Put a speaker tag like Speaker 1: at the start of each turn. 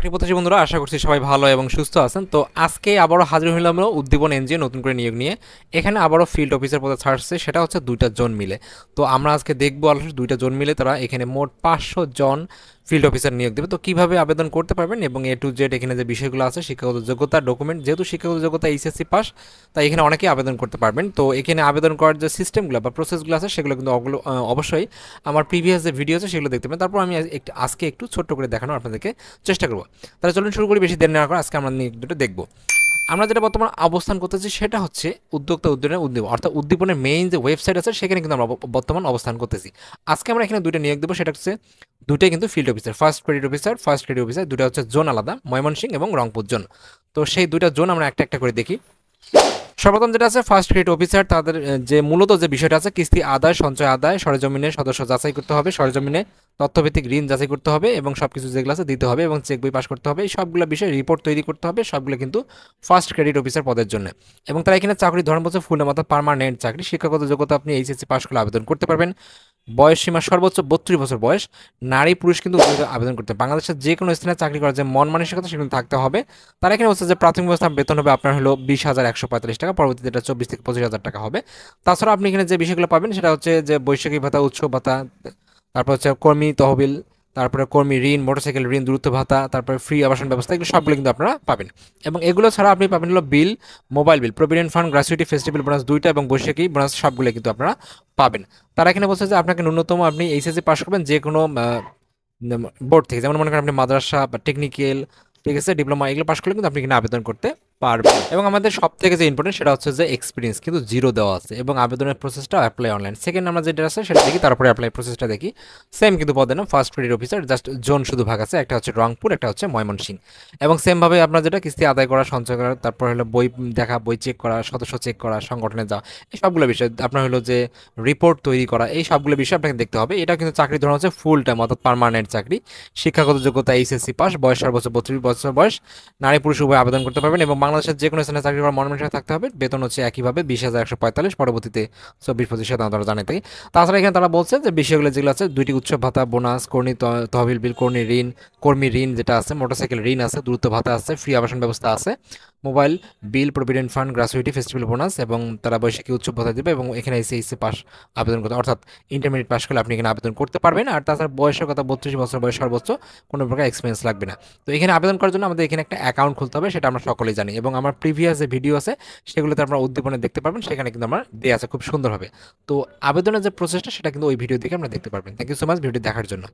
Speaker 1: চাকরি প্রত্যাশী বন্ধুরা, আশা করছি সবাই ভালো এবং সুস্থ আছেন। তো আজকে আবারও হাজির হইলাম উদ্দীপন এনজিও নতুন করে নিয়োগ নিয়ে। এখানে আবারও ফিল্ড অফিসার পদে ছাড়ছে, সেটা হচ্ছে 2টা জোন মিলে। তো আমরা আজকে দেখবো অলরেডি 2টা জোন মিলে তারা এখানে মোট 500 জন ফিল্ড অফিসার নিয়োগ দেবে। তো কীভাবে আবেদন করতে পারবেন এবং এ টু জেড এখানে যে বিষয়গুলো আছে, শিক্ষাগত যোগ্যতা, ডকুমেন্ট, যেহেতু শিক্ষাগত যোগ্যতা এইচএসসি পাস, তাই এখানে অনেকেই আবেদন করতে পারবেন। তো এখানে আবেদন করার যে সিস্টেমগুলো বা প্রসেসগুলো আছে সেগুলো কিন্তু অবশ্যই আমার প্রিভিয়াস যে ভিডিও আছে সেগুলো দেখতে পাবেন। তারপর আমি আজকে একটু ছোট্ট করে দেখানোর আপনাদেরকে চেষ্টা করবো। তাহলে চলুন শুরু করি, বেশি দেরি না করে আজকে আমরা নিয়োগ দুটো দেখবো। আমরা যেটা বর্তমান অবস্থান করতেছি সেটা হচ্ছে উদ্যোক্তা উদ্যোগের উদ্দীপন, অর্থাৎ উদ্দীপনের মেইন যে ওয়েবসাইট আছে সেখানে কিন্তু আমরা বর্তমান অবস্থান করতেছি। আজকে আমরা এখানে 2টা নিয়োগ দেবো, সেটা হচ্ছে 2টাই কিন্তু field officer, first credit officer 2টা হচ্ছে জোন আলাদা, ময়মনসিংহ এবং রংপুর জোন। তো সেই 2টা জোন আমরা একটা একটা করে দেখি। সর্বপ্রথম যেটা আছে ফার্স্ট ক্রেডিট অফিসার, তাদের যে মূলত যে বিষয়টা আছে, কিস্তি আদায়, সঞ্চয় আদায়, সরেজমিনে সদস্য যাচাই করতে হবে, সরেজমিনে তথ্যভিত্তিক ঋণ যাচাই করতে হবে এবং সবকিছু যেগুলো আছে দিতে হবে এবং চেক বই পাস করতে হবে। এই সবগুলো বিষয়ে রিপোর্ট তৈরি করতে হবে, সবগুলো কিন্তু ফার্স্ট ক্রেডিট অফিসার পদের জন্য। এবং তারা এখানে চাকরির ধরন বলছে ফুল অর্থাৎ পার্মানেন্ট চাকরি। শিক্ষাগত যোগ্যতা আপনি এইচএসসি পাস করলে আবেদন করতে পারবেন। বয়স সীমা সর্বোচ্চ 32 বছর বয়স, নারী পুরুষ কিন্তু আবেদন করতে। বাংলাদেশের যে কোনো স্থানে চাকরি করার যে মন মানসিকতা সেগুলো থাকতে হবে। তারা এখানে বলছে যে প্রাথমিক অবস্থা বেতন হবে আপনার হলো 20,145 টাকা, পরবর্তীতে এটা 24 থেকে 25,000 টাকা হবে। তাছাড়া আপনি এখানে যে বিষয়গুলো পাবেন সেটা হচ্ছে যে বৈশাখী ভাতা, উৎসব ভাতা, তারপর হচ্ছে কর্মী তহবিল, তারপরে কর্মী ঋণ, মোটরসাইকেল ঋণ, দূরত্ব ভাতা, তারপরে ফ্রি আবাসন ব্যবস্থা, এগুলো সবগুলো কিন্তু আপনারা পাবেন। এবং এগুলো ছাড়া আপনি পাবেন হলো bill, mobile bill, provident fund, gratuity, festival bonus 2টা এবং বৈশাখী বোনাস সবগুলো কিন্তু আপনারা পাবেন। তারা এখানে বলছে যে আপনাকে ন্যূনতম আপনি এইচএসসি পাস করবেন যে কোনো বোর্ড থেকে, যেমন মনে করেন আপনি মাদ্রাসা বা টেকনিক্যাল, ঠিক আছে, ডিপ্লোমা, এগুলো পাস করলে কিন্তু আপনি এখানে আবেদন করতে পারবেন। এবং আমাদের সব থেকে যে ইম্পর্টেন্ট সেটা হচ্ছে যে এক্সপিরিয়েন্স কিন্তু 0 দেওয়া আছে এবং আবেদনের প্রসেসটা অ্যাপ্লাই অনলাইন। সেকেন্ড আমরা যেটা আছে সেটা দেখি, তারপরে অ্যাপ্লাই প্রসেসটা দেখি। সেম কিন্তু পদের নাম first credit officer, just zone শুধু ভাগ আছে, একটা হচ্ছে রংপুর, একটা হচ্ছে ময়মনসিংহ। এবং সেমভাবে আপনার যেটা কিস্তি আদায় করা, সঞ্চয় করা, তারপর হলো বই দেখা, বই চেক করা, সদস্য চেক করা, সংগঠনে যাওয়া, এই সবগুলো বিষয়, আপনার হলো যে রিপোর্ট তৈরি করা, এই সবগুলো বিষয় আপনাকে দেখতে হবে। এটা কিন্তু চাকরির ধরন হচ্ছে ফুল টাইম অর্থাৎ পার্মানেন্ট চাকরি। শিক্ষাগত যোগ্যতা এইচএসসি পাস, বয়স সর্বোচ্চ 32 বছর বয়স, নারী পুরুষ উভয় আবেদন করতে পারবেন এবং বাংলাদেশের যে কোনো স্থানে চাকরি করার মনোনয়ন থাকতে হবে। বেতন হচ্ছে একইভাবে 20,145, পরবর্তীতে 24-25 তারা জানাই থাকে। তাছাড়া এখানে তারা বলছে যে বিষয়গুলো যেগুলো আছে, 2টি উৎসব ভাতা, বোনাস, তহবিল বিল, কর্মী ঋণ যেটা আছে, মোটরসাইকেল ঋণ আছে, দূরত্ব ভাতা আছে, ফ্রি আবাসন ব্যবস্থা আছে, mobile bill, provident fund, gratuity, festival bonus এবং তারা বৈশাখী উৎসব ভাতা দেবে। এবং এখানে এইচএসসি পাস আবেদন করতে, অর্থাৎ ইন্টারমিডিয়েট পাস করলে আপনি এখানে আবেদন করতে পারবেন। আর তাছাড়া বয়সের কথা 32 বছর বয়স সর্বোচ্চ, কোনো প্রকার এক্সপিরিয়েন্স লাগবে না। তো এখানে আবেদন করার জন্য আমাদের এখানে একটা অ্যাকাউন্ট খুলতে হবে, সেটা আমরা সকলেই জানি এবং আমার প্রিভিয়াস যে ভিডিও আছে সেগুলোতে আপনারা উদ্দীপনে দেখতে পারবেন, সেখানে কিন্তু আমার দেওয়া আছে খুব সুন্দরভাবে। তো আবেদনের যে প্রসেসটা সেটা কিন্তু ওই ভিডিও দেখে আমরা দেখতে পারবেন। Thank you so much video দেখার জন্য।